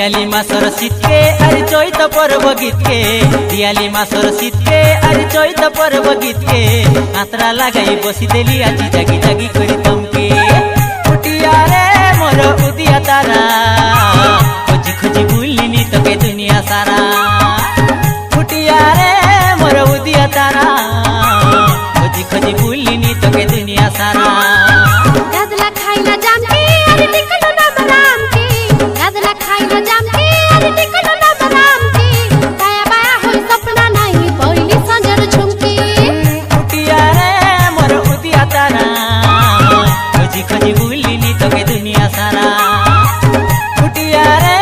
दियाली मासर शीतके अरे चैत पर्व गीतके दियाली मासर शीतके अरे चैत पर्व गीतके आत्रा लगाई बसिदेली आजी जागी जागी करी तमके फुटिया रे मोर उदिया तारा खोजी खोजी बुलिनी तके दुनिया सारा फुटिया रे मोर उदिया तारा खोजी खोजी बुलिनी तके दुनिया सारा गादला खाइला जामके अरे टिकलो नाम राम के गादला खाइला जामके अरे टिकलो नाम राम के दाया बाया होई सपना नाही पइली संजर झुमके फुटिया रे मोर उदिया तारा खोजी खोजी बुलिनी तके दुनिया सारा फुटिया रे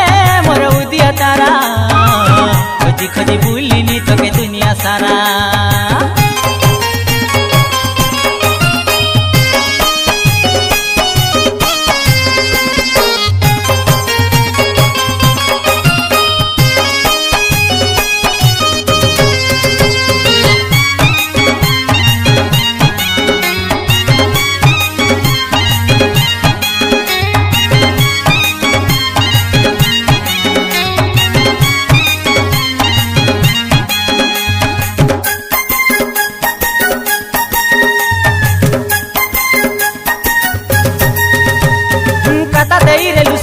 मोर उदिया तारा खोजी खोजी बुलिनी तके दुनिया सारा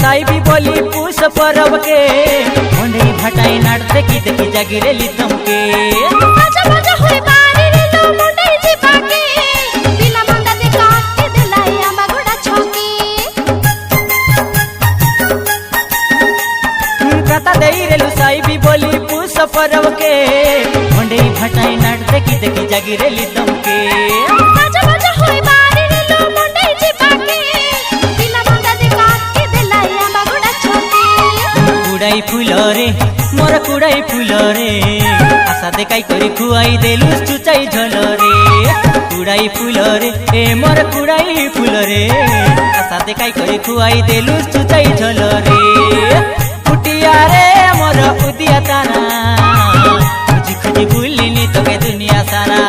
साइबी बोली पूस परब के मुंडी भटाई नाटते की देखी जागिरेली तमके बाजा बाजा होई बारी रे लो मुंडई जी बाके बिना मंदा दे काट देलाई आमा घोड़ा छोके कता देई रेलु साइबी बोली पूस परब के मुंडी भटाई नाटते की देखी जागिरेली तमके बाजा बाजा होई बारी रे लो मुंडई जी बाके बिना मंदा दे काट देलाई आमा घोड़ा छोके कुड़ाई फूल रे मोर कुड़ाई फूल रे आशा देखाई करी खुआई देलु चुचाई झोल रे कुड़ाई फूल रे ए मोर कुड़ाई फूल रे आशा देखाई करी खुआई देलु चुचाई झोल रे फुटिया रे मोर उदिया तारा खोजी खोजी बुलिनी तके दुनिया सारा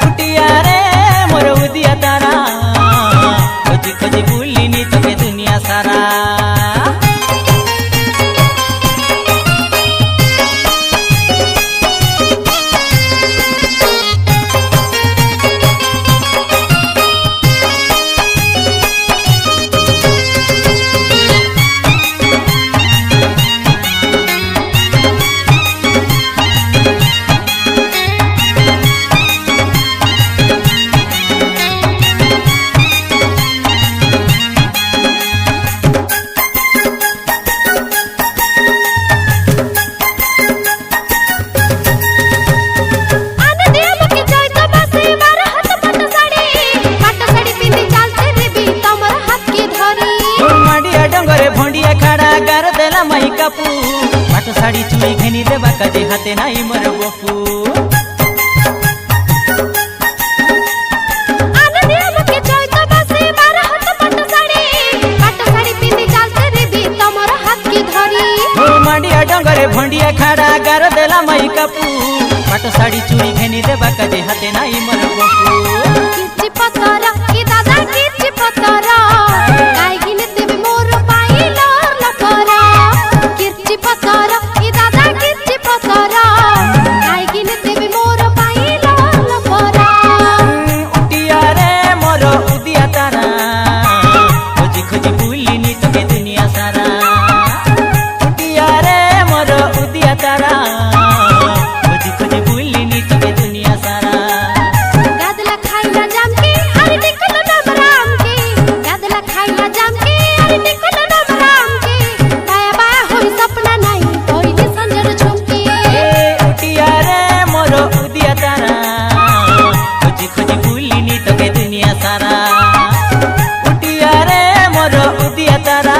फुटिया रे मोर उदिया तारा खोजी खोजी बुलिनी तके दुनिया सारा माई कापू पाटो साड़ी चुई घेनी देबा कदे हाथे नाई मर बपू मांडिया डंगरे भंडिया खाड़ा गार देला माई कापू पाटो साड़ी चुई घेनी देबा कदे हाथे नाई मर बपू किछि पतरा की दादा किछि पतरा काई गिने देबे मोर पाई लर लकरा किछि पतरा की दादा किछि पतरा काई गिने देबे मोर पाई लर लकरा उटिया रे मोर उदिया तारा खोजी खोजी बुलिनी तके दुनिया सारा उटिया रे मोर उदिया तारा खोजी खोजी बुलिनी तके दुनिया सारा गादला खाइला जामके अरे टिकलो नाम राम के गादला खाइला जामके अरे टिकलो नाम राम के बाया बाया होई सपना नाही पइली संजर झुमके उटिया रे मोर उदिया तारा खोजी खोजी बुलिनी तके दुनिया सारा उटिया रे मोर उदिया तारा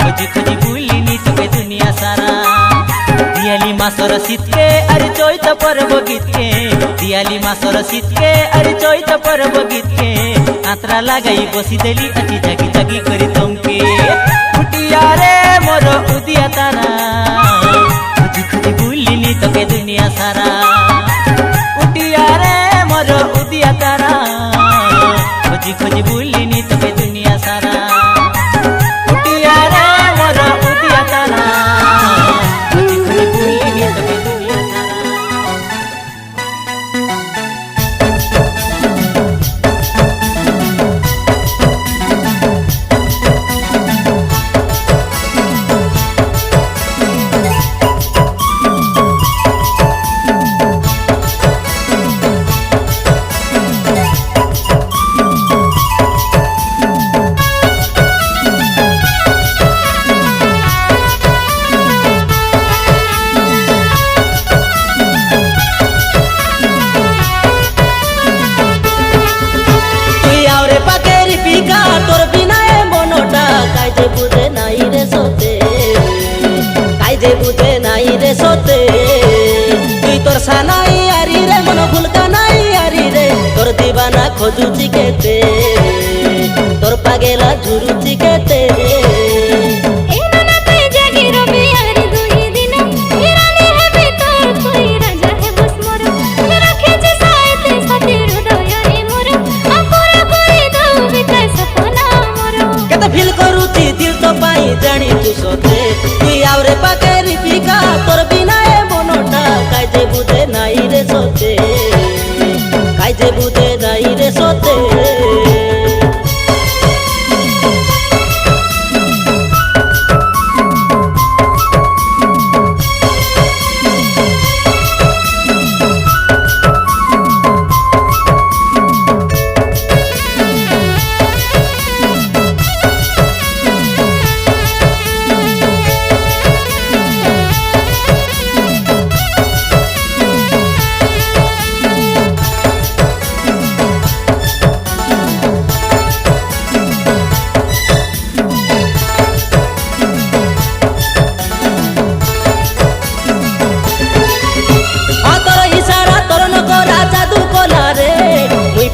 खोजी खोजी बुलिनी तके दुनिया सारा दियाली मासर शीतके अरे चैत पर्व गीतके दियाली मासर शीतके अरे चैत पर्व गीतके आत्रा लगाई बसिदेली आजी जागी जागी करी तमके फुटिया रे मोर उदिया तारा खोजी खोजी बुलिनी तके दुनिया सारा उटिया रे मोर उदिया तारा खोजी खोजी बुलिनी तके दुनिया सारा उटिया रे मोर কাইজে বুঝে নাই রে সতে তুই তোর সানাই আরি রে মন ভুলকা নাই আরি রে তোর দিবানা খোঁজুচি কেতে তোর পাগেলা ঝুরুচি কেতে ফিল করুছি দিল তো পাই জানি তু সতে তুই আউরে পাকেরি পিকা তোর বিনা এ মনটা কাইজে বুঝে নাই রে সতে কাইজে বুঝে নাই রে সতে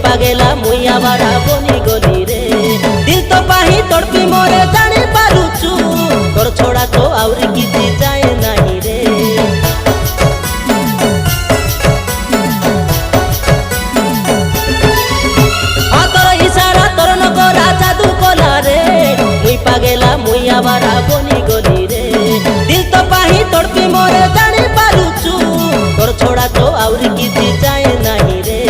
পাগেলা মুই আবার বনি গলি রে দিল তো পাহি তড়পি মোরে জানি পারুচু তোর ছোড়া তো আউরি কিছু যায় নাই রে তোর ইশারা তোর নগরা জাদু কলা রে মুই পাগেলা মুই আবার বনি গলি রে দিল তো পাহি তড়পি মোরে জানি পারুচু তোর ছোড়া তো আউরি কিছু যায় নাই রে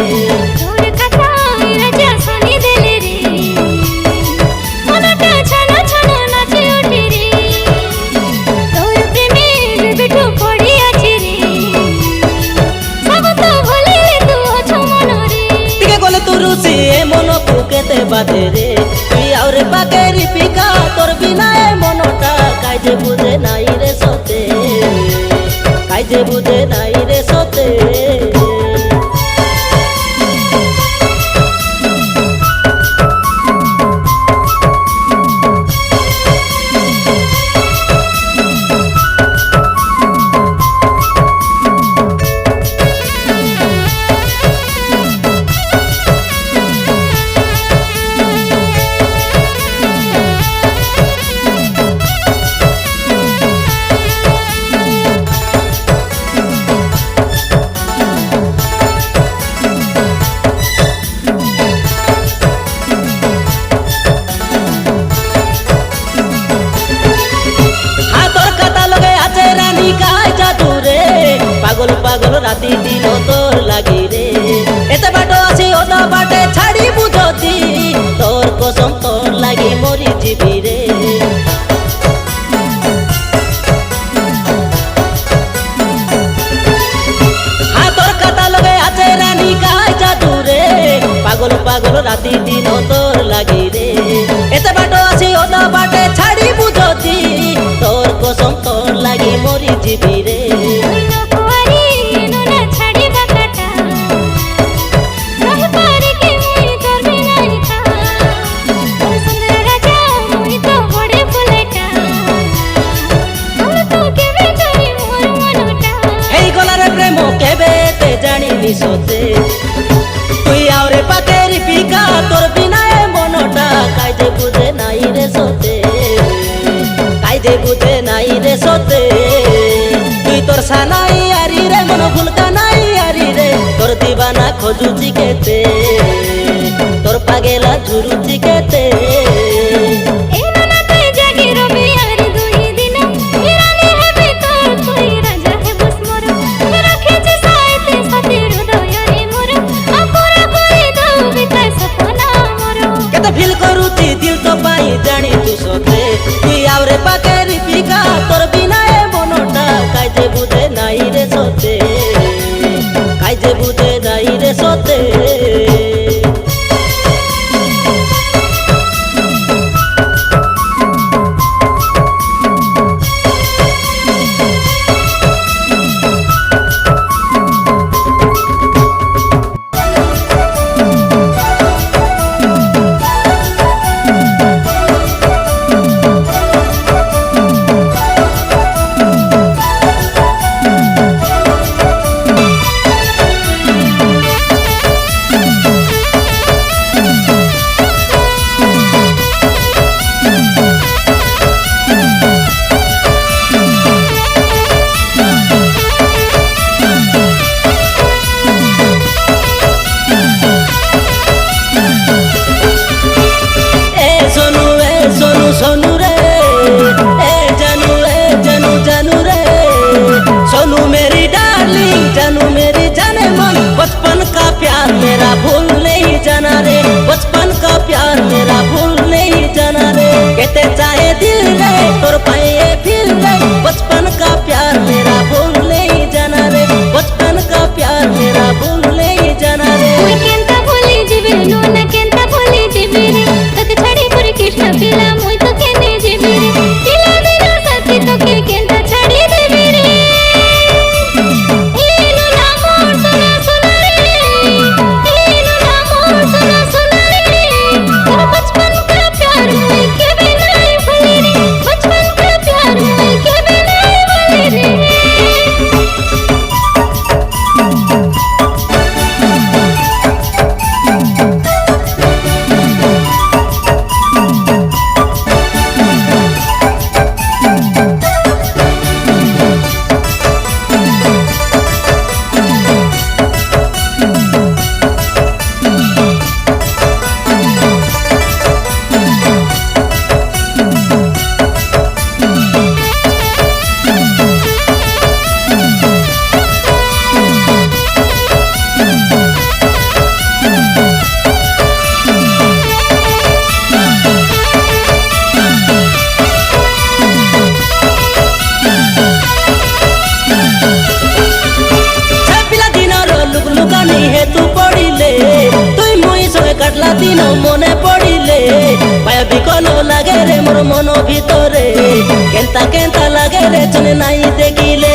কেতে বাদে রে তুই আউরে পাকেরি পিকা তোর বিনা এ মনটা কাইজে বুঝে নাই রে সতে কাইজে বুঝে নাই রে সতে পাগল পাগল রাতি দিন তোর লাগি রে এতে বাটো আছি ওটা বাটে ছাড়ি বুঝতি তোর কসম তোর লাগি মরি যাবি রে তোর কাটা লগে আছে রানী গায় জাদু রে পাগল পাগল রাতি দিন তোর লাগি রে এতে বাটো আছি ওটা বাটে ছাড়ি বুঝতি তোর কসম তোর লাগি মরি যাবি রে জানিনি সতে তুই আউরে পাকেরি পিকা তোর বিনা এ মনটা কাইজে বুঝে নাই রে সতে কাইজে বুঝে নাই রে সতে তুই তোর সানাই আরি রে মন ভুলকা নাই আরি রে তোর দিবানা খোঁজুচি কেতে তোর পাগেলা ঝুরুচি কেতে ফিল করুছি দিল তো পাই জানি তু সতে তুই আউরে পাকেরি পিকা তোর বিনা এ মনটা কাইজে বুঝে নাই রে সতে কাইজে বুঝে নাই রে সতে सोनू सोनू रे ए जानू जानू रे सोनू मेरी डार्लिंग जानू मेरी जाने मन बचपन का प्यार मेरा भूल नहीं जाना रे बचपन का प्यार मेरा भूल नहीं जाना रे कहते चाहे दिल रे तोर पाए फिर रे बचपन का प्यार मेरा भूल नहीं जाना रे बचपन का प्यार मेरा भूल नहीं जाना रे मुई केंता भूली जीवी नूना केंता भूली जीवी रे तोके छाड़ी पुरी कृष्ण पिला मुई तो केने जीवी रे पिला बिना साथी तोके केंता छाड़ी देवी रे इनु ना मोर सुना सुना रे इनु ना मोर सुना सुना रे तेरा बचपन का प्यार मुई के बिना ही भूली रे बचपन का प्यार मुई के बिना ही भूली रे কাটলা দিন মনে পড়িলে পায়া বিকল লাগে রে মোর মন ভিতরে কেনতা কেনতা লাগে রে চলে নাই দেখিলে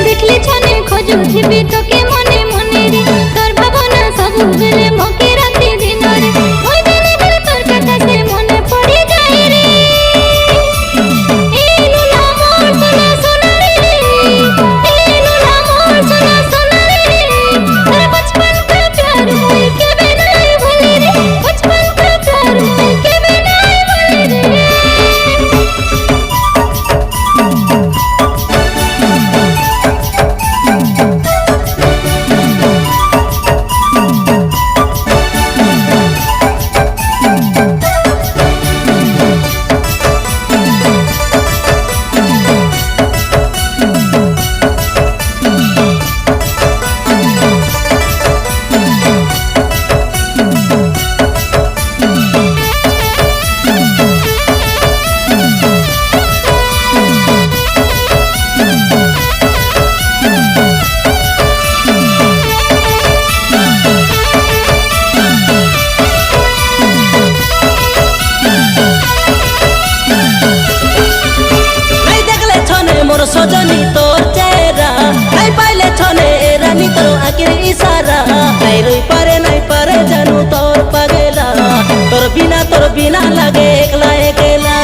দেখলি ছনে খোঁজুথিবি তোকে মনে মনে রে তোর ভাবনা সবু বেলে মকে রাতে দিন রে ওই দিনে দিলে তোর কথা সে মনে পড়ে যায় রে ইনু না মোর সোনা সোনা রে ইনু না মোর সোনা সোনা রে तेरे बचपन का प्यार मुई के बिना ही भूली रे बचपन का प्यार मुई के बिना ही भूली रे সজনী তোর চেহারা নাই পাইলে ছনে রানী তোর আঁকির ইশারা নাই রই পারে জানু তোর পাগেলা তোর বিনা লাগে একলা একলা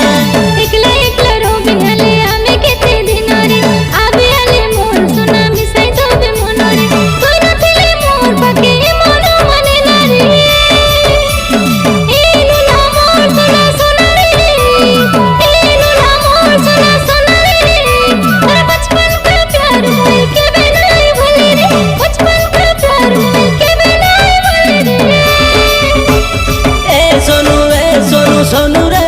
একলা একলা রবি হলে আমি কেতে দিন রে আবে আলে মোর সোনা মিশাই তবে মন রে তুই না দিলে মোর পাকে মন মানে না রে ইনু না মোর সোনা সোনা রে ইনু না মোর সোনা সোনা রে तेरा बचपन का प्यार मुई के बिना ही भूली रे बचपन का प्यार मुई के बिना ही भूली रे এ সোনু সোনু রে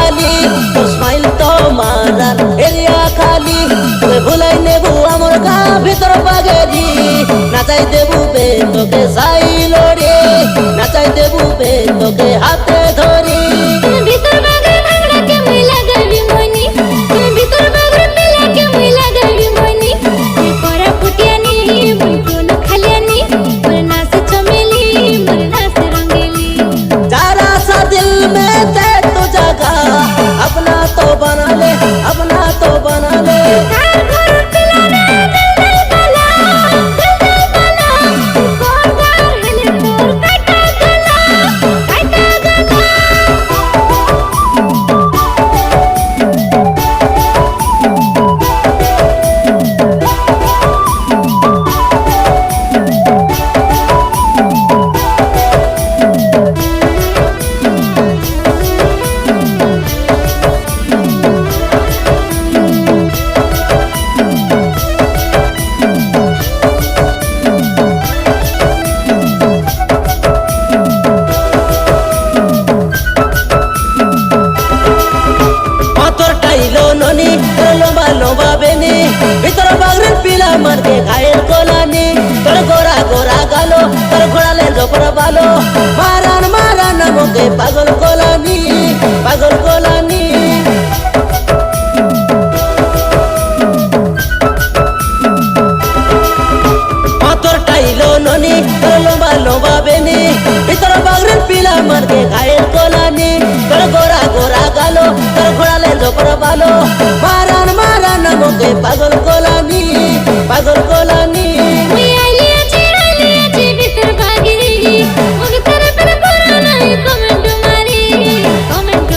খালি তোর স্মাইল তো মারার এরিয়া খালি তোকে ভুলাই নেবু আমার গা ভিতর বাগেরি নাচাই দেবু বে তোকে সাইলরে নাচাই দেবু বে তোকে হাতে ধরি তুমি ভিতর বাগর ভাঙড়া কে মই লাগাবি মনি তুমি ভিতর বাগর পেলা কে মই লাগাবি মনি मैं कोरा फुटियानी मैं कोनो खालियानी मोर नाच चमेली मोर नाच रंगीली जरा सा दिल में दे तो जगह अपना तो बना ले अपना तो बना ले तार घर पिला रे दिल बाला कोरदार हले तोर काटा गला পাথর টাইলো ননি লম্বা লম্বা বেনি ভিতর বাগরের পিলা মারকে ঘায়ের কোলানি তোর গোরা গোরা গালো তোর ঘোড়ালে জপর বালো মারান মারান নামকে পাগল কোলানি পাগল কোলানি পাথর টাইলো ননি লম্বা লম্বা বেনি ভিতর বাগরের পিলা মারকে ঘায়ের কোলানি তোর গোরা গোরা গালো তোর ঘোড়ালে জপর বালো মারান মারান নামকে পাগল কোলানি পাগল কোলানি मैं आइली आजी भीतर बागिरी मगे तेरे पर कोरा नहीं कमेंट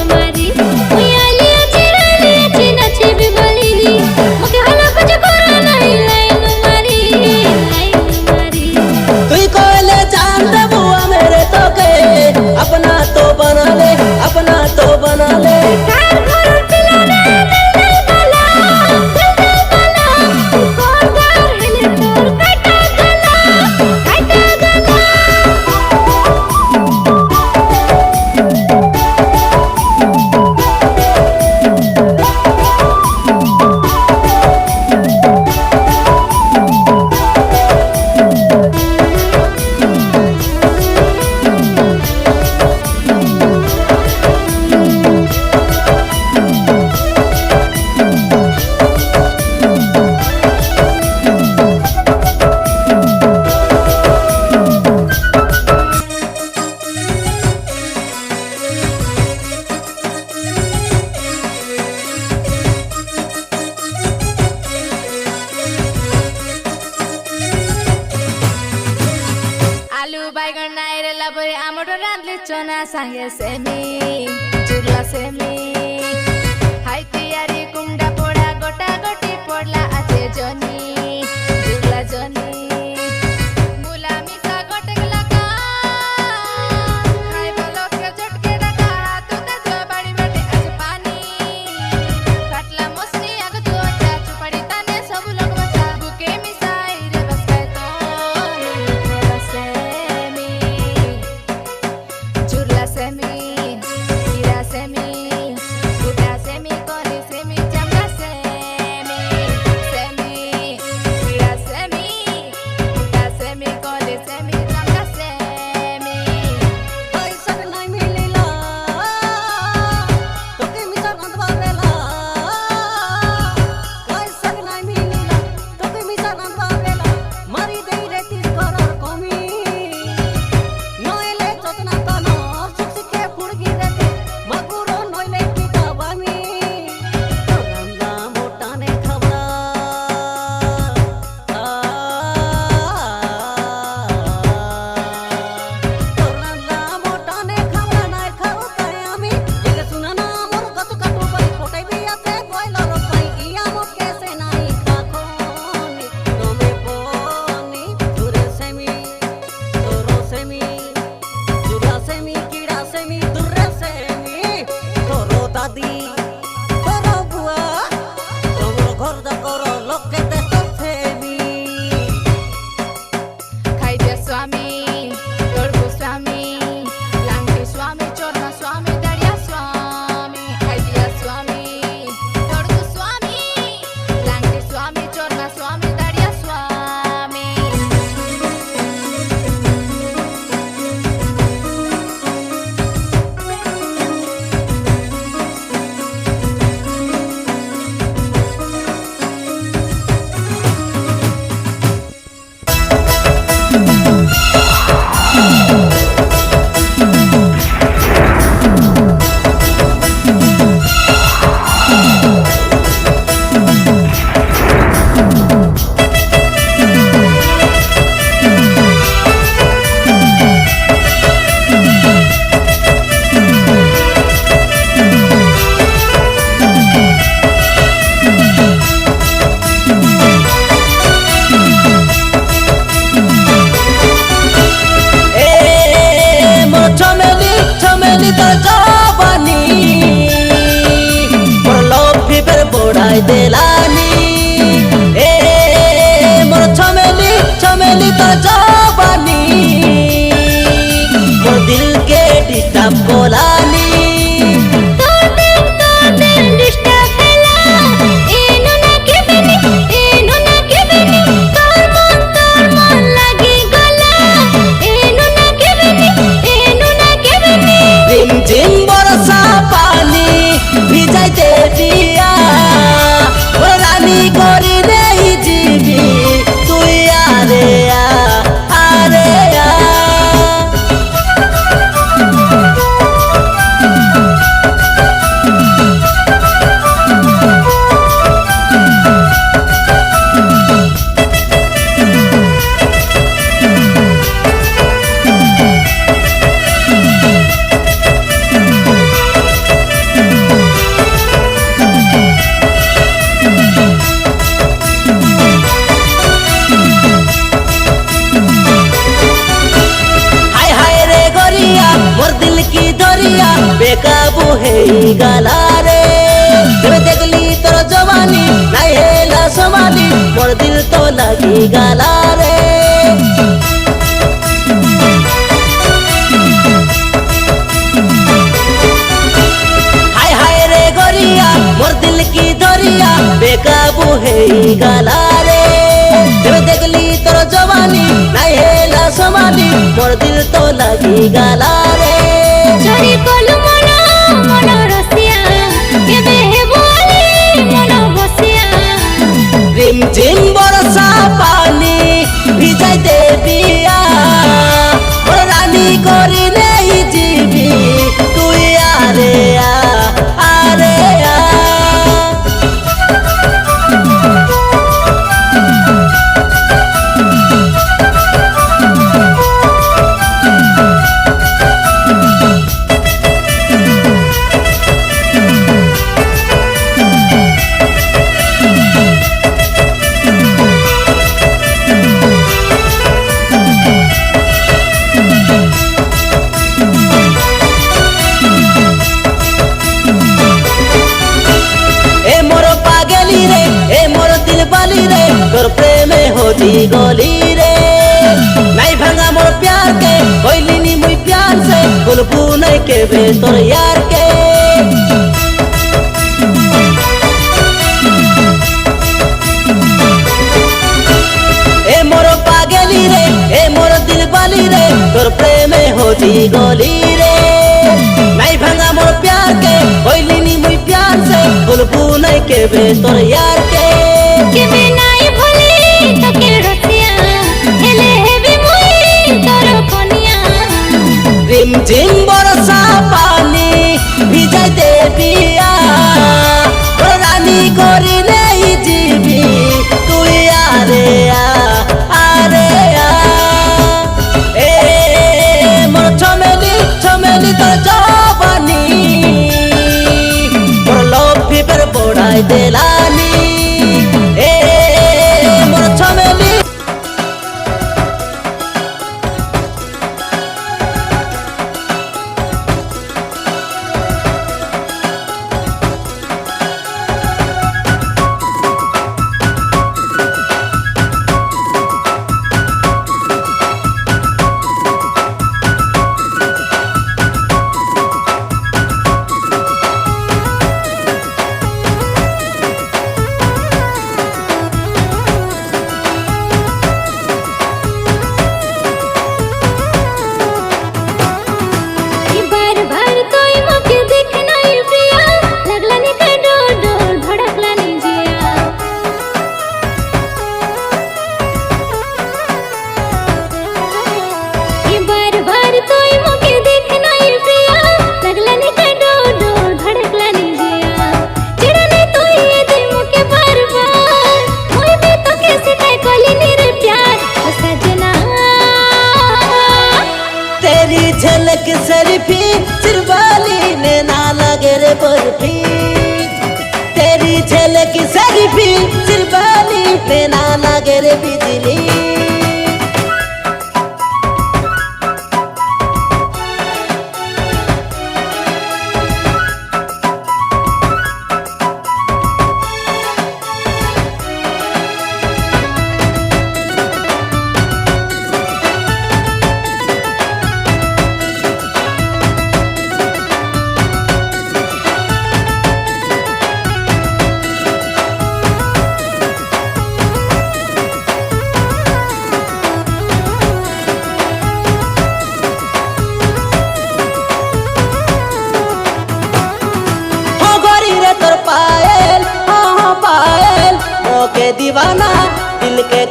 मारी मैं आइली आजी नाची भी बोली मगे हला कुछ कोरा नहीं लाइन मारी তুই কইলে জান দেবু মেরে তোকে अपना तो बना ले अपना तो बना ले तार घर पिला रे दिल बाला कोरदार हले तोर काटा गला आलू बैगन नाइरे लाबरे आमटो रांधले चना सांगे सेमी चुरला सेमी हाय तियारी कुंडा पोड़ा गोटा गोटी पड़ला आचे जनी चुरला जनी मुला मिसा गोटे लगा खाय बोलो के झटके रखा तू ते जो बाड़ी बाटे आज पानी काटला मछली आग तू अच्छा चुपड़ी ताने सब लोग बचा बुके मिसाई रे बस काय तो सेमी चुरला सेमी हीरा सेमी गोटा सेमी कोनी सेमी चमड़ा सेमी हीरा सेमी देलानी ए मोर छमेली छमेली तो जवानी मोर दिल के डिस्टर्ब बोलानी रिमझिम बरसा पानी भिजाई दे दिया ओ रानी करी नहीं जीवी तू आरे आरे आ बेकाबू है गाला रे जब देखली तोर जवानी नहीं हेला संभाली मोर दिल तो लगी गाला रे हाय हाय रे गोरिया मोर दिल की दरिया बेकाबू है गाला रे जब देखली तोर जवानी नहीं हेला संभाली मोर दिल तो लगी गाला रे चोरी कोलू मनो रसिया केबे हेबोली मनो बसिया रिमझिम बरसा पानी भिजाई दे दिया ओ रानी करी नहीं जीवी तू आरे आरे आ तोर प्रेम होती गोली रे नहीं भंगा मोर प्यार के कोइली नी मुई प्यार से बुलबू नहीं के बे तोर यार के ए मोर पागली रे ए मोर दिल वाली रे तोर प्रेम होती गोली रे नहीं भंगा मोर प्यार के कोइली नी मुई प्यार से बुलबू नहीं के बे तोर यार के नाई भोली तो के रसिया हेले हेबी मुई तोर कनिया रिमझिम बरसा पानी भिजाई दे दिया ओ रानी करी नहीं जीवी तू आरे आरे आ ए मोर छमेली छमेली तो जवानी मोर लव फीवर बढ़ाई देलानी झलक सरफी सिरवाली ने ना लगे रे बर्फी तेरी झलक सरफी सिरवाली ने ना लगे रे बिजली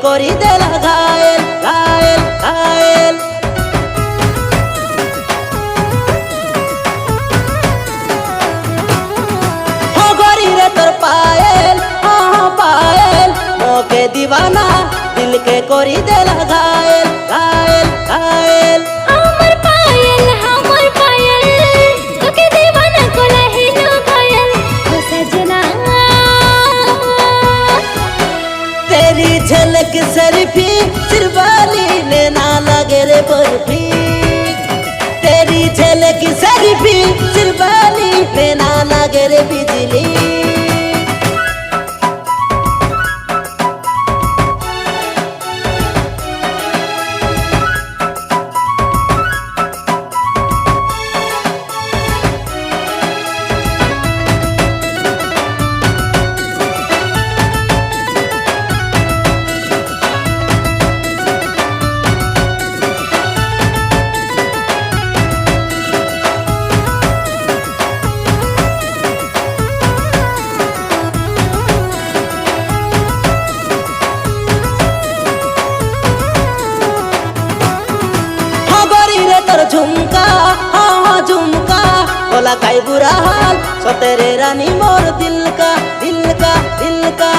करी देला घायल घायल घायल। हो गोरी रे तोर पायल हाँ पायल मोके दीवाना दिल के करी देला घायल घायल घायल। हमर पायल तोके दीवाना कोला ही लो घायल ओ सजना। तेरी झलक सरफी सिरवाली ने ना लगे रे बर्फी। तेरी झलक सरफी सिरवाली ने ना लगे रे बिजली। झुमका हाँ झुमका बोला काई बुरा हाल सो तेरे रानी मोर दिल का दिल का दिल का।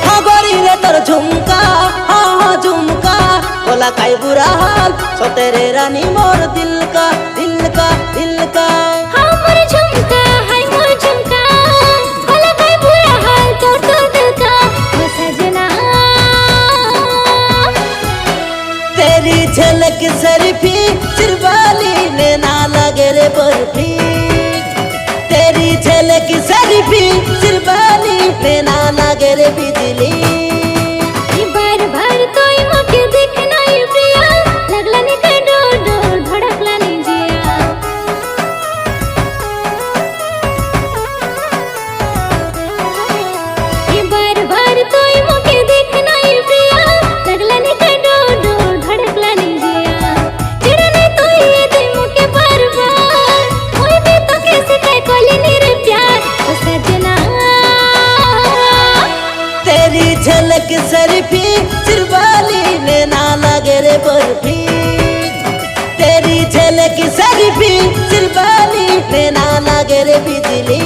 हाँ गोरी रे तोर झुमका हाँ झुमका बोला काई बुरा हाल सो तेरे रानी मोर दिल का दिल का दिल का। हमर झुमका हाय मोर झुमका बोला काई बुरा हाल तोर तो दिल का ओ सजना। तेरी झलक सरफी सिरवाली ने ना लगे रे बर्फी। तेरी झलक सरफी सिरवाली ने ना लगे रे बिजली। बार बार तोय मोके देखना ये प्रिया लगला ने का डोर डोर धड़कला ने जिया। बार बार तोय मोके देखना ये प्रिया लगला ने का डोर डोर धड़कला ने जिया। चिड़ने तोय ये दे मोके बार बार ओए भी तो कैसे काय कोली नी रे प्यार ओ सजना। तेरी झलक सरफी सिरवाली ने ना लगे रे बर्फी। तेरी झलक सरफी सिरवाली ने ना लगे रे बिजली।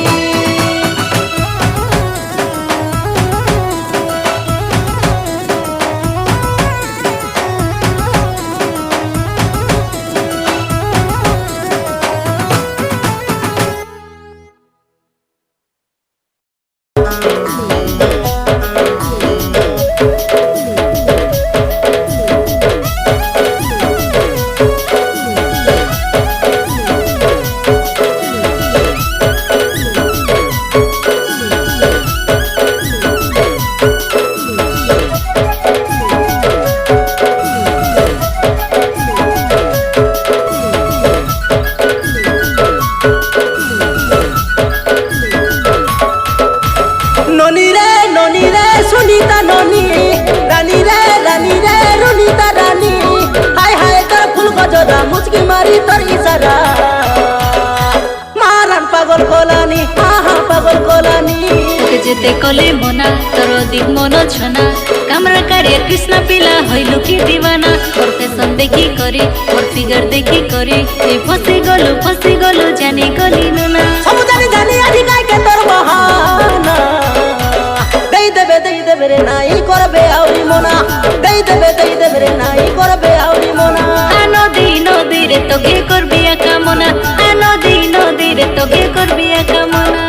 सुनीता ननी रानी रे रुनीता रानी हाय हाय कर फूल गजरा मुचकी मारी तोर इशारा मारन पागल कोलानी हाँ पागल कोलानी। তোকে যেতে কলে মনা তোর দিক মন ছনা কামরা কারে কৃষ্ণ পিলা হইলু কি দিবানা। ওর ফ্যাশন দেখি করে ওর ফিগার দেখি করে এ ফসি গলু জানি গলি না। সব জানি জানি আদি কাইকে তোর বাহানা দেই দেবে রে নাই করবে আউরি মনা দেই দেবে রে নাই করবে আউরি মনা। নদী রে তোকে করবি একা মনা নদী রে তোকে করবি একা মনা।